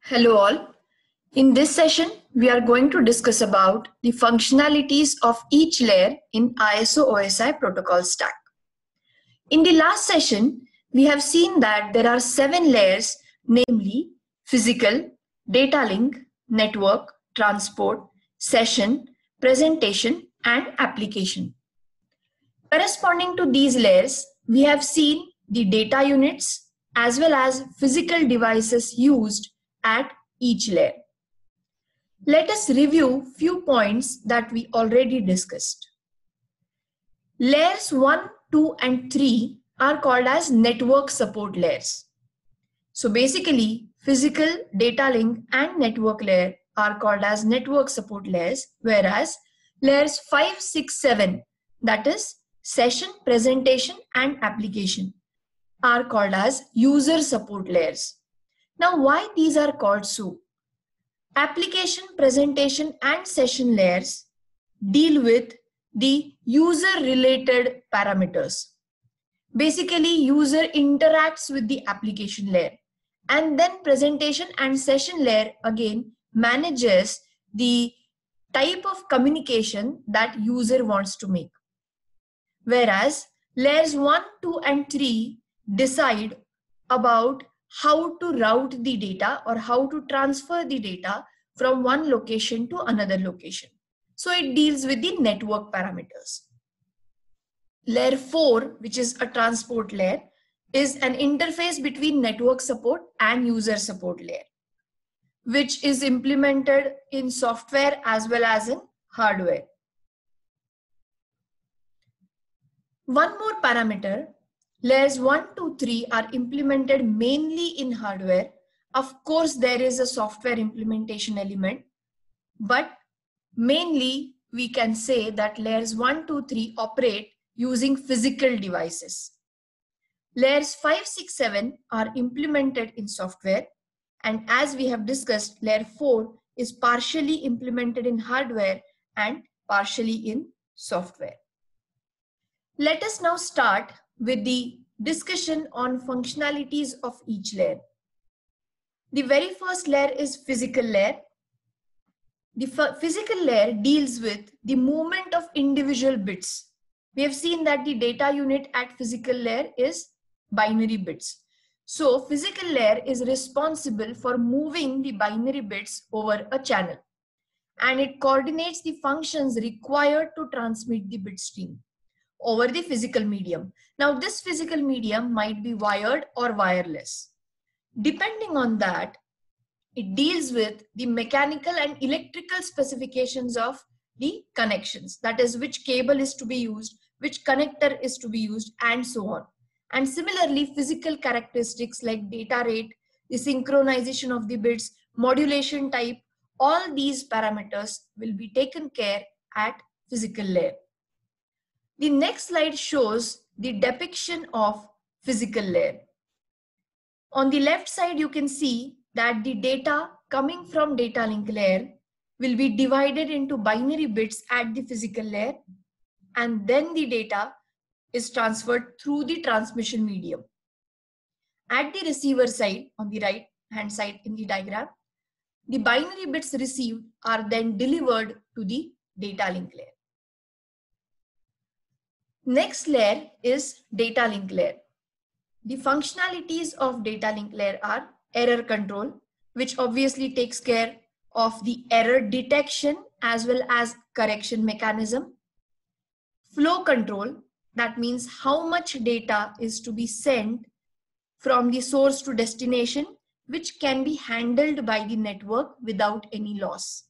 Hello all. In this session, we are going to discuss about the functionalities of each layer in ISO OSI protocol stack. In the last session, we have seen that there are 7 layers, namely physical, data link, network, transport, session, presentation, and application. Corresponding to these layers, we have seen the data units as well as physical devices used at each layer. Let us review few points that we already discussed. Layers 1, 2, and 3 are called as network support layers. So basically, physical, data link, and network layer are called as network support layers, whereas layers 5, 6, 7, that is session, presentation, and application, are called as user support layers. Now, why these are called so? Application, presentation, and session layers deal with the user-related parameters. Basically, user interacts with the application layer, and then presentation and session layer again manages the type of communication that user wants to make. Whereas layers 1, 2, and 3 decide about how to route the data or how to transfer the data from one location to another location. So it deals with the network parameters. Layer 4, which is a transport layer, is an interface between network support and user support layer, which is implemented in software as well as in hardware. One more parameter, layers 1, 2, 3 are implemented mainly in hardware. Of course, there is a software implementation element, but mainly we can say that layers 1, 2, 3 operate using physical devices. Layers 5, 6, 7 are implemented in software, and as we have discussed, layer 4 is partially implemented in hardware and partially in software. Let us now start with the discussion on functionalities of each layer. The very first layer is physical layer. The physical layer deals with the movement of individual bits. We have seen that the data unit at physical layer is binary bits. So physical layer is responsible for moving the binary bits over a channel, and it coordinates the functions required to transmit the bit stream over the physical medium. Now this physical medium might be wired or wireless. Depending on that, it deals with the mechanical and electrical specifications of the connections. That is, which cable is to be used, which connector is to be used, and so on. And similarly, physical characteristics like data rate, the synchronization of the bits, modulation type, all these parameters will be taken care at physical layer. The next slide shows the depiction of physical layer. On the left side, you can see that the data coming from data link layer will be divided into binary bits at the physical layer, and then the data is transferred through the transmission medium. At the receiver side, on the right hand side in the diagram, the binary bits received are then delivered to the data link layer. Next layer is data link layer. The functionalities of data link layer are error control, which obviously takes care of the error detection as well as correction mechanism. Flow control, that means how much data is to be sent from the source to destination, which can be handled by the network without any loss.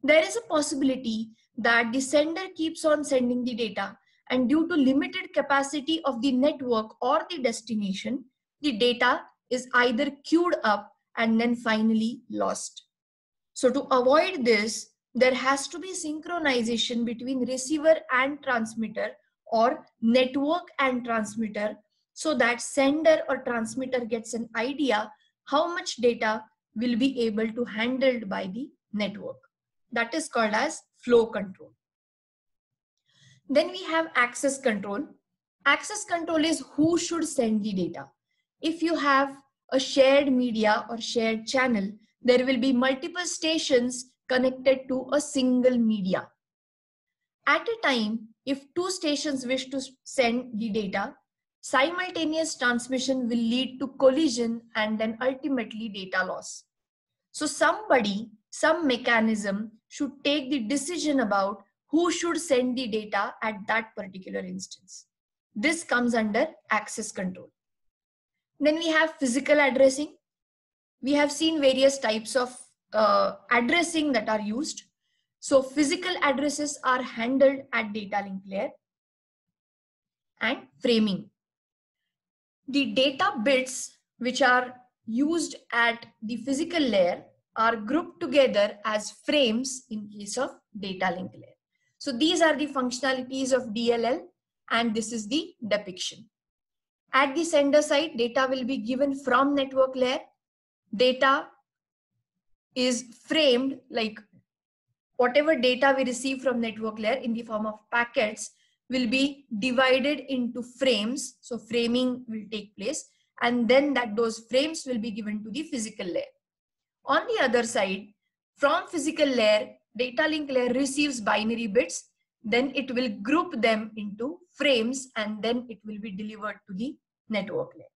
There is a possibility that the sender keeps on sending the data, and due to limited capacity of the network or the destination, the data is either queued up and then finally lost. So to avoid this, there has to be synchronization between receiver and transmitter or network and transmitter, so that sender or transmitter gets an idea how much data will be able to handled by the network. That is called as flow control. Then we have access control. Access control is who should send the data. If you have a shared media or shared channel, there will be multiple stations connected to a single media. At a time, if two stations wish to send the data, simultaneous transmission will lead to collision and then ultimately data loss. So somebody, some mechanism should take the decision about who should send the data at that particular instance. This comes under access control. Then we have physical addressing. We have seen various types of addressing that are used. So physical addresses are handled at data link layer. And framing. The data bits which are used at the physical layer are grouped together as frames in case of data link layer. So these are the functionalities of DLL, and this is the depiction. At the sender side, data will be given from network layer. Data is framed, like whatever data we receive from network layer in the form of packets will be divided into frames. So framing will take place, and then those frames will be given to the physical layer. On the other side, from physical layer, data link layer receives binary bits, then it will group them into frames, and then it will be delivered to the network layer.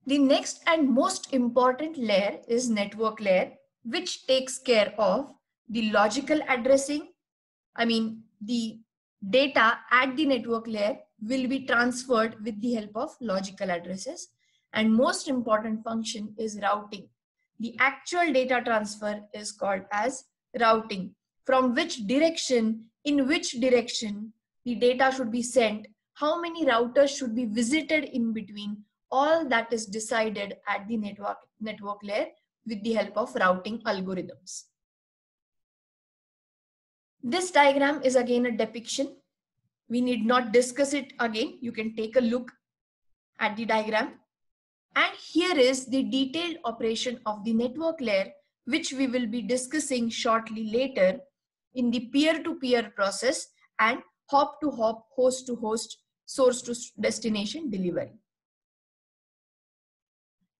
The next and most important layer is network layer, which takes care of the logical addressing. I mean, the data at the network layer will be transferred with the help of logical addresses. And most important function is routing. The actual data transfer is called as routing. From which direction, in which direction the data should be sent, how many routers should be visited in between, all that is decided at the network layer with the help of routing algorithms. This diagram is again a depiction. We need not discuss it again. You can take a look at the diagram. And here is the detailed operation of the network layer, which we will be discussing shortly later in the peer-to-peer process and hop-to-hop, host-to-host, source-to-destination delivery.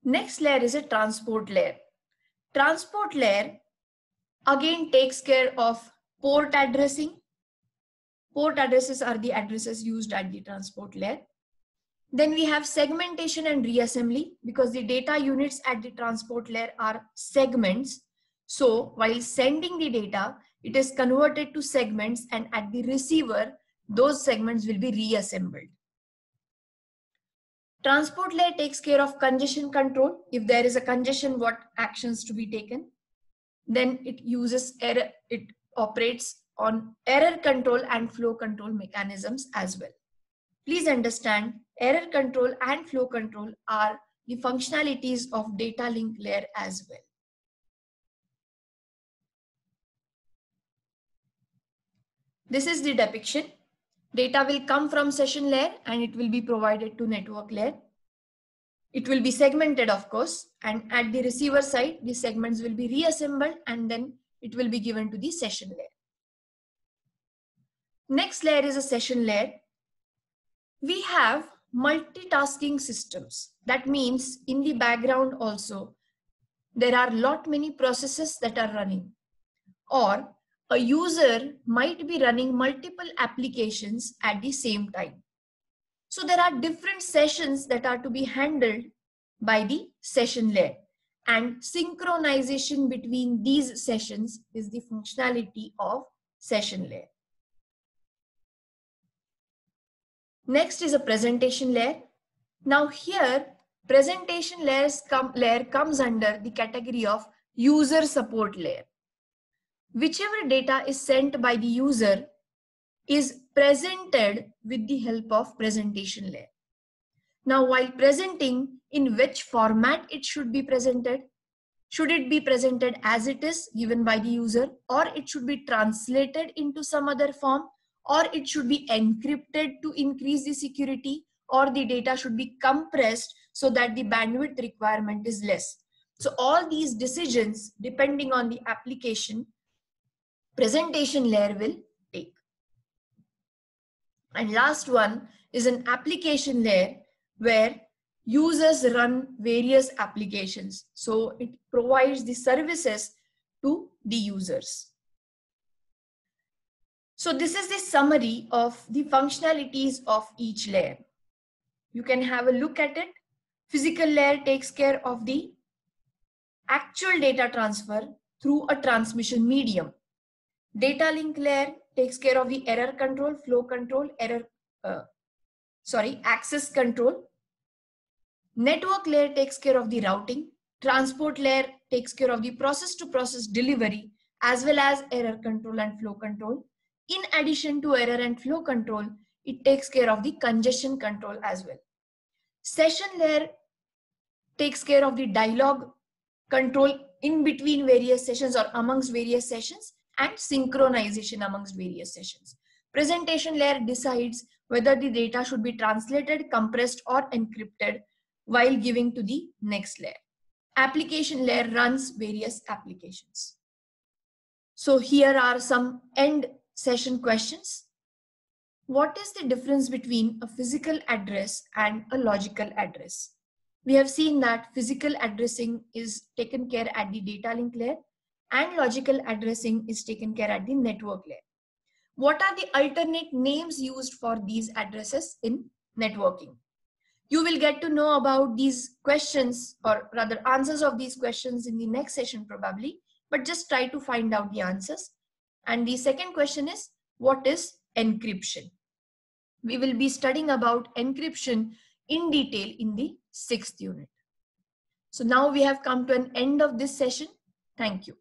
Next layer is a transport layer. Transport layer again takes care of port addressing. Port addresses are the addresses used at the transport layer. Then we have segmentation and reassembly, because the data units at the transport layer are segments. So while sending the data, it is converted to segments, and at the receiver, those segments will be reassembled. Transport layer takes care of congestion control. If there is a congestion, what actions to be taken? Then it uses error, it operates on error control and flow control mechanisms as well. Please understand, error control and flow control are the functionalities of data link layer as well. This is the depiction. Data will come from session layer and it will be provided to network layer. It will be segmented, of course, and at the receiver side, the segments will be reassembled and then it will be given to the session layer. Next layer is a session layer. We have multitasking systems. That means in the background also, there are many processes that are running, or a user might be running multiple applications at the same time. So there are different sessions that are to be handled by the session layer, and synchronization between these sessions is the functionality of session layer. Next is a presentation layer. Now here, presentation layer comes under the category of user support layer. Whichever data is sent by the user is presented with the help of presentation layer. Now, while presenting, in which format it should be presented? Should it be presented as it is given by the user, or it should be translated into some other form, or it should be encrypted to increase the security, or the data should be compressed so that the bandwidth requirement is less? So all these decisions, depending on the application, presentation layer will take. And last one is an application layer, where users run various applications. So it provides the services to the users. So this is the summary of the functionalities of each layer. You can have a look at it. Physical layer takes care of the actual data transfer through a transmission medium. Data link layer takes care of the error control, flow control, access control. Network layer takes care of the routing. Transport layer takes care of the process-to-process delivery as well as error control and flow control. In addition to error and flow control, it takes care of the congestion control as well. Session layer takes care of the dialogue control in between various sessions or amongst various sessions and synchronization amongst various sessions. Presentation layer decides whether the data should be translated, compressed, or encrypted while giving to the next layer. Application layer runs various applications. So here are some end session questions. What is the difference between a physical address and a logical address? We have seen that physical addressing is taken care at the data link layer and logical addressing is taken care at the network layer. What are the alternate names used for these addresses in networking? You will get to know about these questions, or rather answers of these questions, in the next session probably, but just try to find out the answers. And the second question is, what is encryption? We will be studying about encryption in detail in the 6th unit. So now we have come to an end of this session. Thank you.